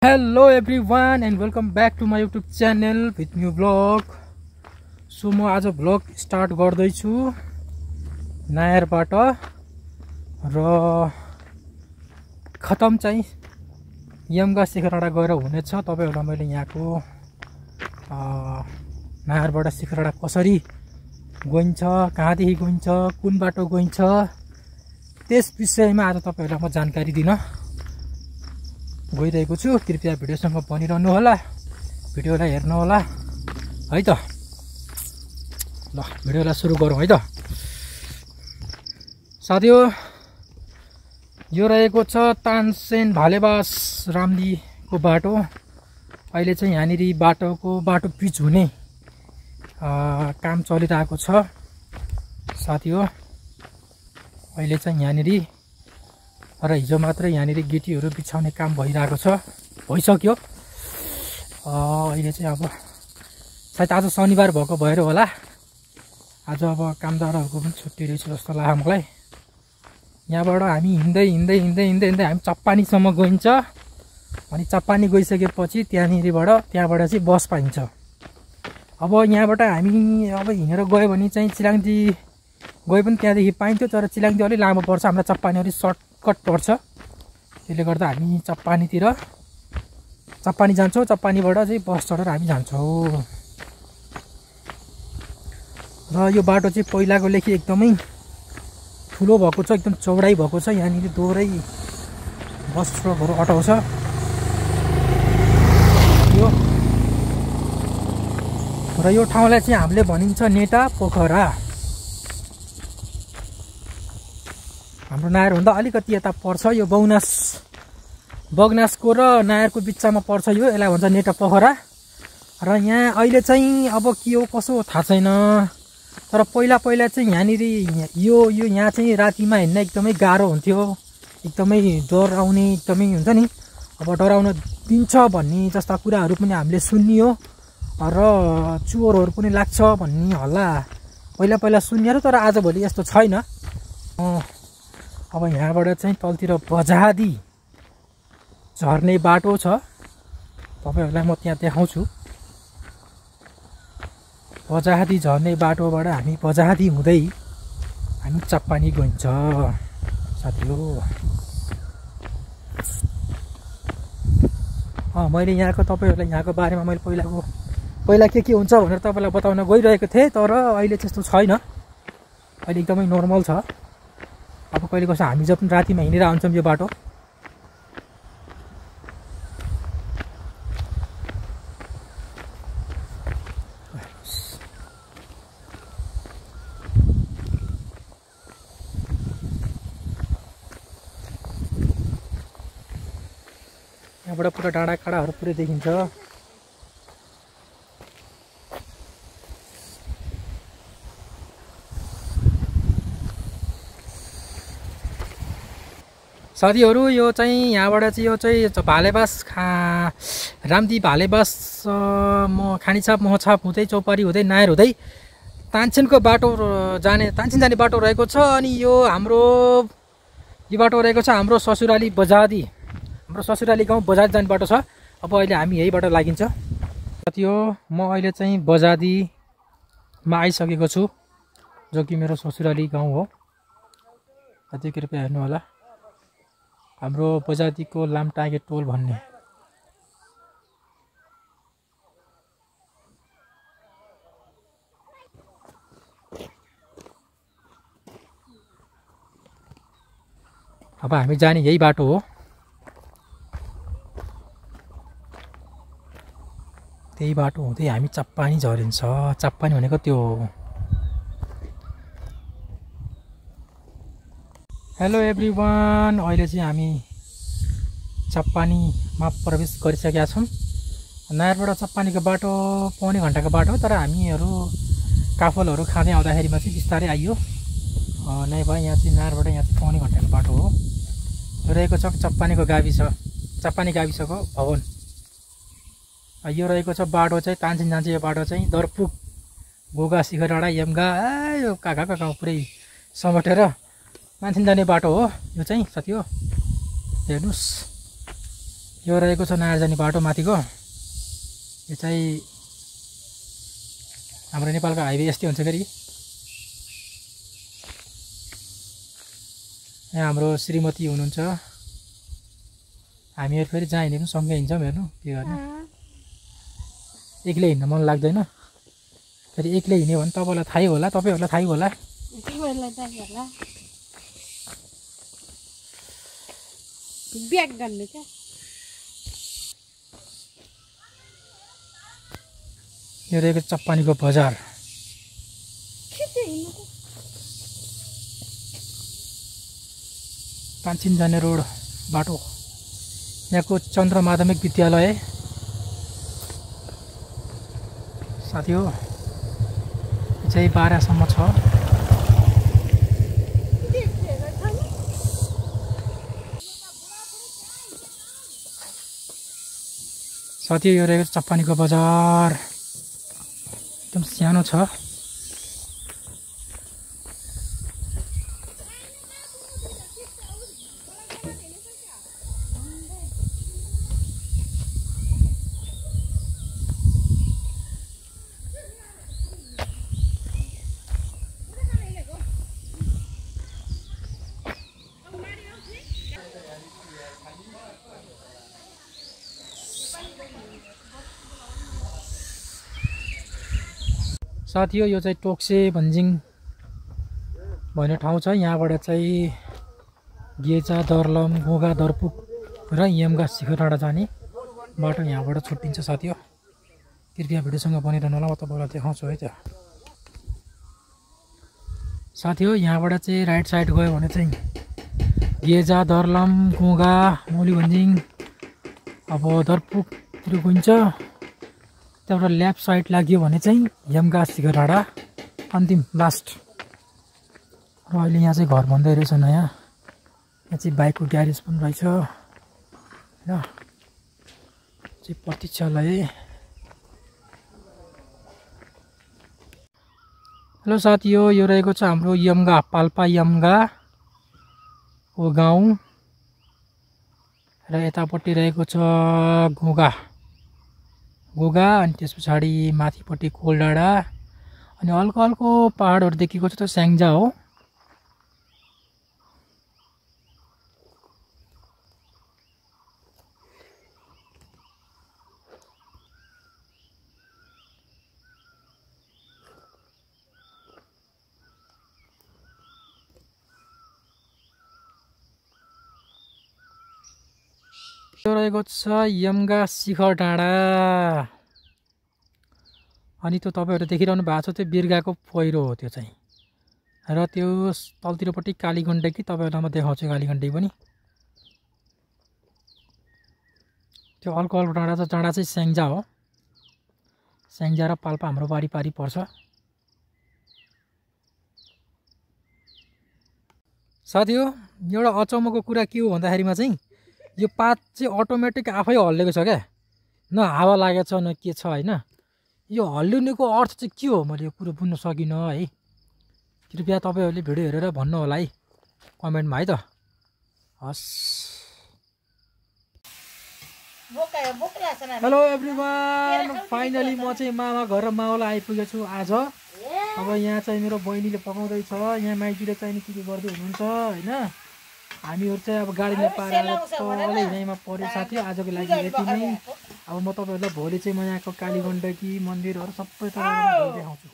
Hello everyone and welcome back to my YouTube channel with new vlog. So म आज vlog start गर्दैछु नायरबाट र खतम चाहिँ यमगा शिखरडा गएर हुनेछ। तपाईहरुलाई मैले यहाँको नायरबाट शिखरडा कसरी गइन्छ, कहाँदेखि गइन्छ, कुन बाटो गइन्छ त्यस विषयमा आज तपाईहरुलाई म जानकारी दिन गइरहेको छु। कृपया भिडियोसँग बनिरहनु होला, भिडियोलाई हेर्नु होला है त। ल भिडियोलाई सुरु गरौँ है त साथीहरु। यो रहेको छ तानसेन भालेबास रामलीको बाटो। अहिले चाहिँ यहाँनिर बाटो पिच हुने काम चलिरहेको छ साथीहरु। अहिले चाहिँ यहाँनिर र हिजो मात्र यहाँनिर गिटीहरु बिछाउने काम भइरहेको छ, भइसक्यो। अहिले चाहिँ अब सायद आज शनिबार भएको भएर होला, आज अब कामदारहरुको पनि छुट्टी रहेछ जस्तो लाग्यो मलाई। यहाँबाट हामी हिँड्दै हामी चप्पानीसम्म गइन्छ। अनि चप्पानी गइसकेपछि त्यहाँबाट चाहिँ बस पाइन्छ। अब यहाँबाट हामी अब हिँडेर गयो भने चाहिँ चिलाङदी गए पनि त्यहाँदेखि पाइन्थ्यो, तर चिलाङदी अलि लामो पर्छ, हामीलाई चप्पानी अलि सर्टकट पर्छ। त्यसले गर्दा हामी चप्पानी जान्छौँ। चप्पानीबाट चाहिँ बस चढेर हामी जान्छौँ। र यो बाटो चाहिँ पहिलाको लेखी एकदमै ठुलो भएको छ, एकदम चौडाइ भएको छ। यहाँनिर दोहोरै बस ट्रकहरू अटाउँछ। र यो ठाउँलाई चाहिँ हामीले भनिन्छ नेटा पोखरा। हाम्रो नायरभन्दा अलिकति यता पर्छ, यो बगनासको र नायरको बिचमा पर्छ यो, यसलाई भन्छ नेटा पोखरा। र यहाँ अहिले चाहिँ अब के हो कसो थाहा छैन, तर पहिला चाहिँ यहाँनिर यो यहाँ चाहिँ रातिमा हिँड्न एकदमै गाह्रो हुन्थ्यो, एकदमै डराउने एकदमै हुन्छ नि, अब डराउन दिन्छ भन्ने जस्ता कुराहरू पनि हामीले सुनियो। र चोरहरू पनि लाग्छ भन्ने हल्ला पहिला सुनियो, तर आजभोलि यस्तो छैन। अब यहाँबाट चाहिँ तलतिर बजादी झर्ने बाटो छ, तपाईहरुलाई म त्यहाँ देखाउँछु। बजादी झर्ने बाटोबाट हामी बजादी हुँदै हामी चप्पानी गइन्छ साथीहरु। मैले यहाँको तपाईहरुलाई यहाँको बारेमा मैले पहिला के हुन्छ भनेर तपाईलाई बताउन गइरहेको थिएँ, तर अहिले त्यस्तो छैन, अहिले एकदमै नर्मल छ। अब कहिले कसो हामी जब पनि रातिमा हिँडेर आउँछौँ यो बाटो। यहाँबाट पुरा डाँडाकाँडाहरू पुरै देखिन्छ। साथीहरु यो चाहिँ यहाँबाट चाहिँ यो चाहिँ भालेबास रामदी भालेबास खानीछाप महछाप हुँदै चौपारी हुँदै नायर हुँदै तानसेनको बाटो तानसेन जाने बाटो रहेको छ। अनि यो बाटो रहेको छ हाम्रो ससुराली बजादी, हाम्रो ससुराली गाउँ बजादी जाने बाटो छ। अब अहिले हामी यही बाटो लागिन्छ साथीहरु। म अहिले चाहिँ बजादीमा आइसकेको छु, जो कि मेरो ससुराली गाउँ हो। अति कृपया हेर्नु होला, हाम्रो बजादीको लामटागे टोल भन्ने। अब हामी जाने यही बाटो हो। त्यही बाटो हुँदै हामी चप्पानी झरिन्छ। चप्पानी भनेको त्यो हो। हेलो एभ्रिवान, अहिले चाहिँ हामी चप्पानीमा प्रवेश गरिसकेका छौँ। नायरबाट चप्पानीको बाटो पौने घन्टाको बाटो, तर हामीहरू काफलहरू खाँदै आउँदाखेरिमा चाहिँ बिस्तारै आइयो। नै भयो यहाँ चाहिँ नायरबाट यहाँ चाहिँ पौने घन्टाको बाटो हो। यो रहेको छ चप्पानीको गाविस, चप्पानी गाविसको भवन। यो रहेको छ बाटो चाहिँ तानसेन जान्छ। यो बाटो चाहिँ दरपुक गोगा शिखरडा यमगा यो काका गाउँ पुरै समेटेर तानसेन जाने बाटो हो यो चाहिँ साथीहरु। हेर्नुस् यो रहेको छ नयार जाने बाटो माथिको। यो चाहिँ हाम्रो नेपालको हाइवे यस्तै हुन्छ फेरि। यहाँ हाम्रो श्रीमती हुनुहुन्छ। हामीहरू फेरि जहाँ हिँड्यो पनि सँगै हिँड्छौँ। हेर्नु के गर्नु, एक्लै हिँड्न मन लाग्दैन। फेरि एक्लै हिँड्यो भने तपाईँलाई थाहै होला, तपाईँहरूलाई थाहै होला। ब्याग गर्नु क्या। यो रहेको चप्पानीको बजार। कान्छिन जाने रोड बाटो। यहाँको चन्द्र माध्यमिक विद्यालय साथी हो। चाहिँ 12 सम्म छ। साथी यो रहेको चप्पानीको बजार एकदम सानो छ। साथी हो यो चाहिँ टोक्से भन्जिङ भन्ने ठाउँ छ। यहाँबाट चाहिँ गेजा, दर्लम, गोगा, दर्पुक र यमगा शिखर डाँडा जाने बाटो यहाँबाट छुट्टिन्छ साथी हो। कृपया भिडियोसँग बनिरहनु होला, म तपाईँलाई देखाउँछु है त साथी हो। यहाँबाट चाहिँ राइट साइड गयो भने चाहिँ गेजा, दर्लम, गोगा, मौली भन्जिङ, अब दर्पुकतिर गइन्छ। त्यहाँबाट लेफ्ट साइड लाग्यो भने चाहिँ यमगा शिखर डाँडा अन्तिम लास्ट। र अहिले यहाँ चाहिँ घर बन्दै रहेछ नयाँ। यहाँ चाहिँ बाइकको ग्यारेज पनि रहेछ होइन। चाहिँ प्रतीक्षालय। हेलो साथी हो, यो रहेको छ हाम्रो यमगा, पाल्पा यमगा हो गाउँ। र यतापट्टि रहेको छ गोगा गोगा, अनि त्यस पछाडि माथिपट्टि कोल डाँडा, अनि हल्को हल्को पहाडहरू देखेको छ त स्याङ्जा हो। यो रहेको छ यमगा शिखर डाँडा। अनि त्यो तपाईँहरू देखिरहनु भएको छ त्यो बिर्गाको पहिरो हो त्यो चाहिँ। र त्यो तलतिरपट्टि कालीगण्डकी, तपाईँहरूलाई म देखाउँछु कालीगण्डकी पनि। त्यो हल्को हल्को डाँडा चाहिँ स्याङ्जा हो। स्याङ्जा र पाल्पा हाम्रो बारी पारी पर्छ साथी हो। एउटा अचम्मको कुरा के हो भन्दाखेरिमा चाहिँ यो पात चाहिँ अटोमेटिक आफै हल्लेको छ क्या, न हावा लागेको छ न के छ होइन। यो हल्लिनुको अर्थ चाहिँ के हो मैले यो कुरो बुझ्न सकिनँ है। कृपया तपाईँहरूले भिडियो हेरेर भन्नु होला है कमेन्टमा है त। हस्, हेलो एभ्रिवान, फाइनली म चाहिँ मामा घर र मावला आइपुगेको छु आज। अब यहाँ चाहिँ मेरो बहिनीले पकाउँदैछ, यहाँ माइजूले चाहिँ के गर्दै हुनुहुन्छ होइन। हामीहरू चाहिँ अब गाडीले पारेर तलै हिँडाइमा पऱ्यो साथी। आजको लागि यति नै। अब म तपाईँहरूलाई भोलि चाहिँ म यहाँको कालीगण्डकी मन्दिरहरू सबै तपाईँहरूलाई देखाउँछु।